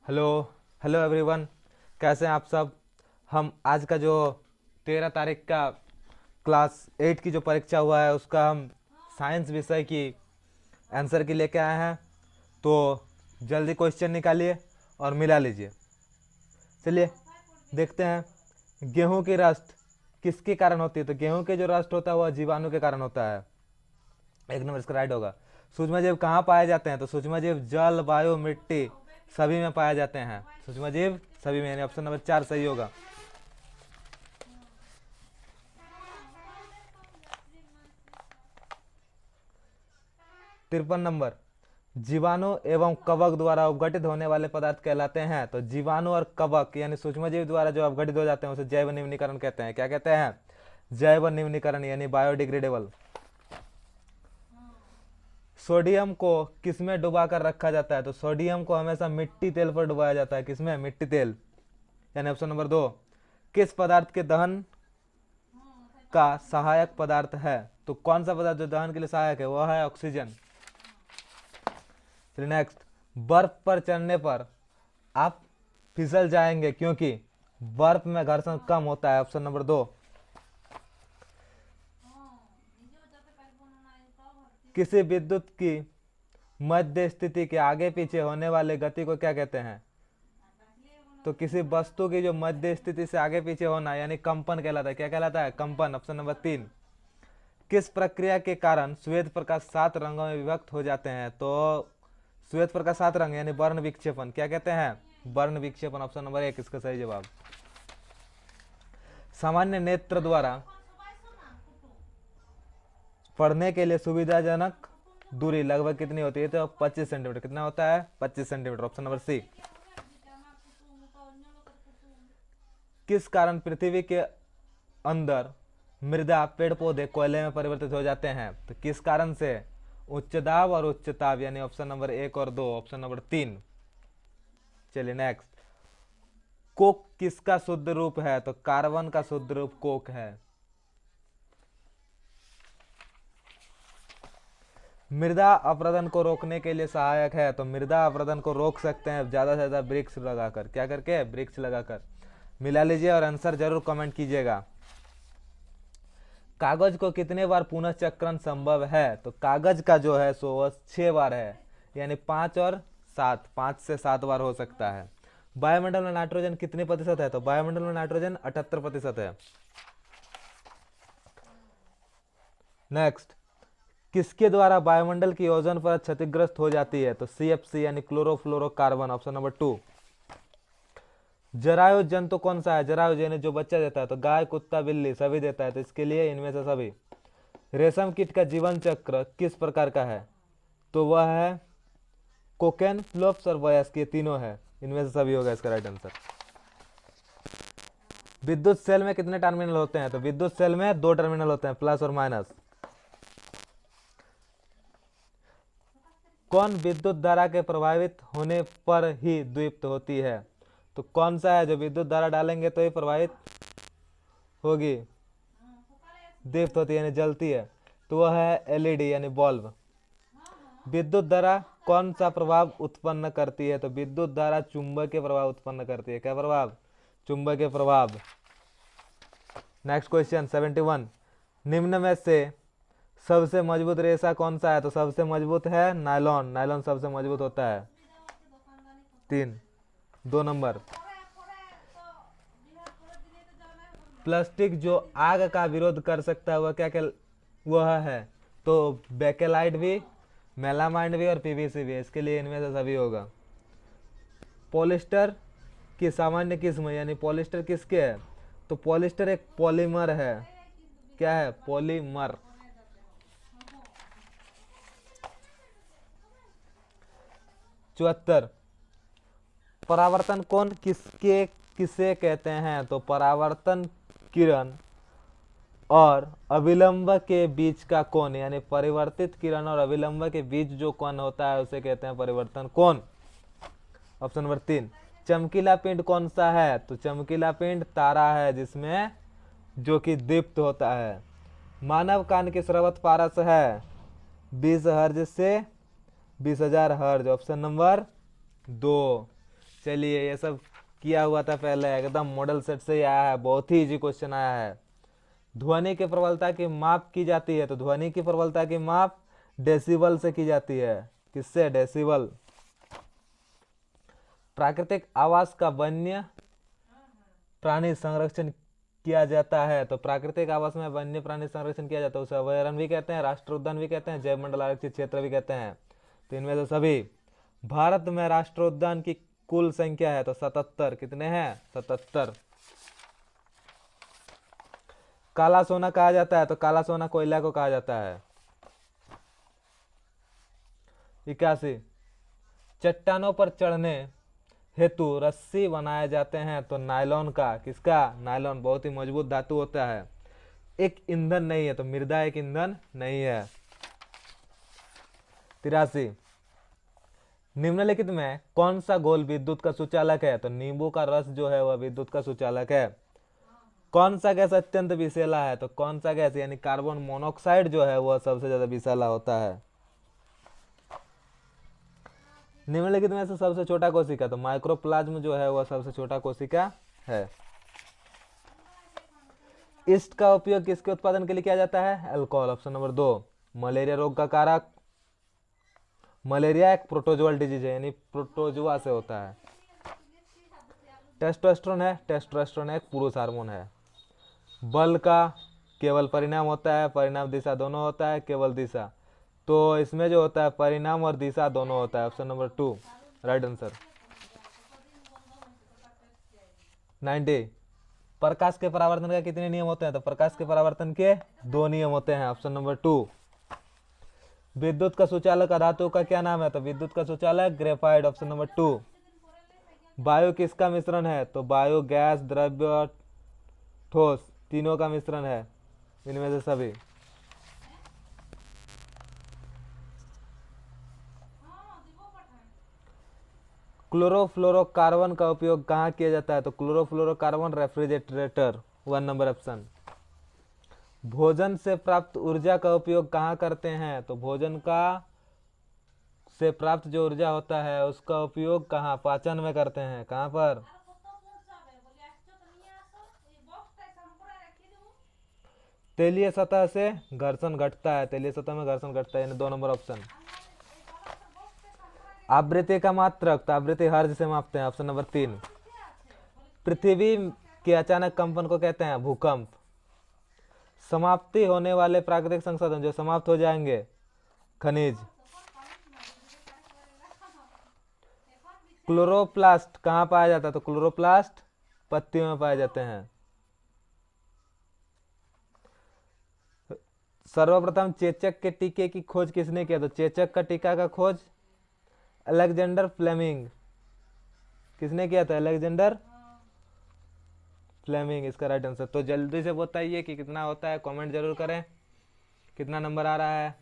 Hello. Hello everyone. कैसे हैं आप सब। हम आज का जो 13 तारीख का क्लास 8 की जो परीक्षा हुआ है उसका हम साइंस विषय की आंसर की लेके आए हैं। तो जल्दी क्वेश्चन निकालिए और मिला लीजिए। चलिए देखते हैं। गेहूं की रस्ट किसके कारण होती है। तो गेहूं के जो रस्ट होता है वह जीवाणु के कारण होता है। एक नंबर इसका राइट होगा। सूक्ष्मजीव कहाँ पाए जाते हैं। तो सूक्ष्मजीव जल वायु मिट्टी सभी में पाए जाते हैं। सूक्ष्मजीव सभी में, यानी ऑप्शन नंबर 4 सही होगा। तिरपन नंबर, जीवाणु एवं कवक द्वारा अपघटित होने वाले पदार्थ कहलाते हैं। तो जीवाणु और कवक यानी सूक्ष्मजीव द्वारा जो अपघटित हो जाते हैं उसे जैव निम्नीकरण कहते हैं। क्या कहते हैं? जैव निम्नीकरण यानी बायोडिग्रेडेबल। सोडियम को किसमें डुबा कर रखा जाता है। तो सोडियम को हमेशा मिट्टी तेल पर डुबाया जाता है। किसमें? मिट्टी तेल, यानी ऑप्शन नंबर 2। किस पदार्थ के दहन का सहायक पदार्थ है। तो कौन सा पदार्थ जो दहन के लिए सहायक है वह है ऑक्सीजन। फिर नेक्स्ट, बर्फ पर चढ़ने पर आप फिसल जाएंगे क्योंकि बर्फ में घर्षण कम होता है। Option number 2। किसी विद्युत की मध्य स्थिति के आगे पीछे होने वाले गति को क्या कहते हैं। तो किसी वस्तु की जो मध्य स्थिति से आगे पीछे होना यानी कंपन कहलाता है। क्या कहलाता है? कंपन। Option number 3। किस प्रक्रिया के कारण श्वेत प्रकाश 7 रंगों में विभक्त हो जाते हैं। तो श्वेत प्रकाश 7 रंग यानी वर्ण विक्षेपण। क्या कहते हैं? वर्ण विक्षेपण। ऑप्शन नंबर 1 इसका सही जवाब। सामान्य नेत्र द्वारा पढ़ने के लिए सुविधाजनक दूरी लगभग कितनी होती है। तो 25 सेंटीमीटर। कितना होता है? 25 सेंटीमीटर। Option number C. किस कारण पृथ्वी के अंदर मृदा पेड़ पौधे कोयले में परिवर्तित हो जाते हैं। तो किस कारण से? उच्च दाब और उच्च ताप, यानी ऑप्शन नंबर 1 और 2। Option number 3। चलिए नेक्स्ट, कोक किसका शुद्ध रूप है। तो कार्बन का शुद्ध रूप कोक है। मृदा अपरदन को रोकने के लिए सहायक है। तो मृदा अपरदन को रोक सकते हैं ज्यादा से ज्यादा वृक्ष लगाकर। क्या करके? वृक्ष लगाकर। मिला लीजिए और आंसर जरूर कमेंट कीजिएगा। कागज को कितने बार पुनः चक्रण संभव है। तो कागज का जो है सो वह 6 बार है, यानी 5 और 7, 5 से 7 बार हो सकता है। वायुमंडल में नाइट्रोजन कितने प्रतिशत है। तो वायुमंडल में नाइट्रोजन 78% है। नेक्स्ट, किसके द्वारा वायुमंडल की ओजोन परत क्षतिग्रस्त हो जाती है। तो CFC यानी क्लोरोफ्लोरोकार्बन। Option number 2। जरायु जंतु कौन सा है। जरायु यानी जो बच्चा देता है। तो गाय कुत्ता बिल्ली सभी देता है, तो इसके लिए इनमें से सभी। रेशम कीट का जीवन चक्र किस प्रकार का है। तो वह है कोकेन, फ्लोप्स और वयस्क, ये तीनों है। इनमें से सभी होगा इसका राइट आंसर। विद्युत सेल में कितने टर्मिनल होते हैं। तो विद्युत सेल में 2 टर्मिनल होते हैं, प्लस और माइनस। कौन विद्युत धारा के प्रभावित होने पर ही दीप्त होती है। तो कौन सा है जो विद्युत धारा डालेंगे तो ही प्रभावित होगी, दीप्त होती है यानी जलती है। तो वह है LED यानी बल्ब। विद्युत धारा कौन सा प्रभाव उत्पन्न करती है। तो विद्युत धारा चुंबकीय प्रभाव उत्पन्न करती है। क्या प्रभाव? चुंबकीय प्रभाव। नेक्स्ट क्वेश्चन 71, निम्न में से सबसे मजबूत रेशा कौन सा है। तो सबसे मजबूत है नायलॉन। नायलॉन सबसे मजबूत होता है। 3, 2 नंबर। प्लास्टिक जो आग का विरोध कर सकता है वह क्या वह है। तो बेकेलाइट भी, मेलामाइंड भी और PVC भी। इसके लिए इनमें से सभी होगा। पॉलिस्टर की सामान्य किस्म यानी पॉलिस्टर किसके है। तो पॉलिस्टर एक पॉलीमर है। क्या है? पॉलीमर। 74, परावर्तन कोण किसे कहते हैं। तो परावर्तन किरण और अभिलंब के बीच का कोण, यानी परिवर्तित किरण और अभिलंब के बीच जो कोण होता है उसे कहते हैं परिवर्तन कोण। Option number 3। चमकीला पिंड कौन सा है। तो चमकीला पिंड तारा है जिसमें जो कि दीप्त होता है। मानव कान की श्रवत पारस है 20 हर्ज से 20,000 हर्ज। Option number 2। चलिए, ये सब किया हुआ था पहले, एकदम मॉडल सेट से ही आया है, बहुत ही इजी क्वेश्चन आया है। ध्वनि की प्रबलता की माप की जाती है, तो ध्वनि की प्रबलता की माप डेसिबल से की जाती है। किससे? डेसिबल। प्राकृतिक आवास का वन्य प्राणी संरक्षण किया जाता है, तो प्राकृतिक आवास में वन्य प्राणी संरक्षण किया जाता है, उसे अभयारण्य भी कहते हैं, राष्ट्रीय उद्यान भी कहते हैं, जैव मंडल आरक्षित क्षेत्र भी कहते हैं। तो इनमें से सभी। भारत में राष्ट्रीय उद्यान की कुल संख्या है तो 77। कितने हैं? 77। काला सोना कहा जाता है, तो काला सोना कोयला को कहा जाता है। 81। चट्टानों पर चढ़ने हेतु रस्सी बनाए जाते हैं, तो नायलॉन का। किसका? नायलॉन। बहुत ही मजबूत धातु होता है। एक ईंधन नहीं है, तो मृदा एक ईंधन नहीं है। 83। निम्नलिखित में कौन सा घोल विद्युत का सुचालक है, तो नींबू का रस जो है वह विद्युत का सुचालक है। कौन सा गैस अत्यंत विषैला है, तो कौन सा गैस यानी कार्बन मोनोऑक्साइड जो है वह सबसे ज्यादा विषैला होता है। निम्नलिखित में से सबसे छोटा कोशिका, तो माइक्रोप्लाज्म जो है वह सबसे छोटा कोशिका है। ईस्ट का उपयोग किसके उत्पादन के लिए किया जाता है? अल्कोहल। Option number 2। मलेरिया रोग का कारक। मलेरिया एक प्रोटोजोअल डिजीज है, यानी प्रोटोजुआ से होता है। टेस्टोस्टेरोन है, टेस्टोस्टेरोन एक पुरुष हार्मोन है। बल का केवल परिणाम होता है, परिणाम दिशा दोनों होता है, केवल दिशा। तो इसमें जो होता है परिणाम और दिशा दोनों होता है। Option number 2 right answer. 90। प्रकाश के परावर्तन का कितने नियम होते हैं, तो प्रकाश के परावर्तन के 2 नियम होते हैं। Option number 2। विद्युत का सुचालक धातु का क्या नाम है, तो विद्युत का सुचालक ग्रेफाइट। Option number 2। वायु किसका मिश्रण है, तो वायु गैस, द्रव्य, ठोस तीनों का मिश्रण है, इनमें से सभी। क्लोरोफ्लोरोकार्बन का उपयोग कहाँ किया जाता है, तो क्लोरोफ्लोरोकार्बन रेफ्रिजरेटर 1 नंबर ऑप्शन। भोजन से प्राप्त ऊर्जा का उपयोग कहाँ करते हैं, तो भोजन का से प्राप्त जो ऊर्जा होता है उसका उपयोग कहाँ? पाचन में करते हैं। कहाँ पर? तेलीय सतह से घर्षण घटता है, तेलीय सतह में घर्षण घटता है, यानी 2 नंबर ऑप्शन। आवृत्ति का मात्रक, तो आवृत्ति हर्ज से मापते हैं। Option number 3। पृथ्वी के अचानक कंपन को कहते हैं भूकंप। समाप्ति होने वाले प्राकृतिक संसाधन जो समाप्त हो जाएंगे, खनिज। क्लोरोप्लास्ट कहाँ पाया जाता है, तो क्लोरोप्लास्ट पत्तियों में पाए जाते हैं। सर्वप्रथम चेचक के टीके की खोज किसने किया, तो चेचक का टीका का खोज अलेक्जेंडर फ्लेमिंग। किसने किया था? अलेक्जेंडर फ्लेमिंग इसका राइट आंसर। तो जल्दी से बताइए कि कितना होता है, कमेंट जरूर करें। कितना नंबर आ रहा है?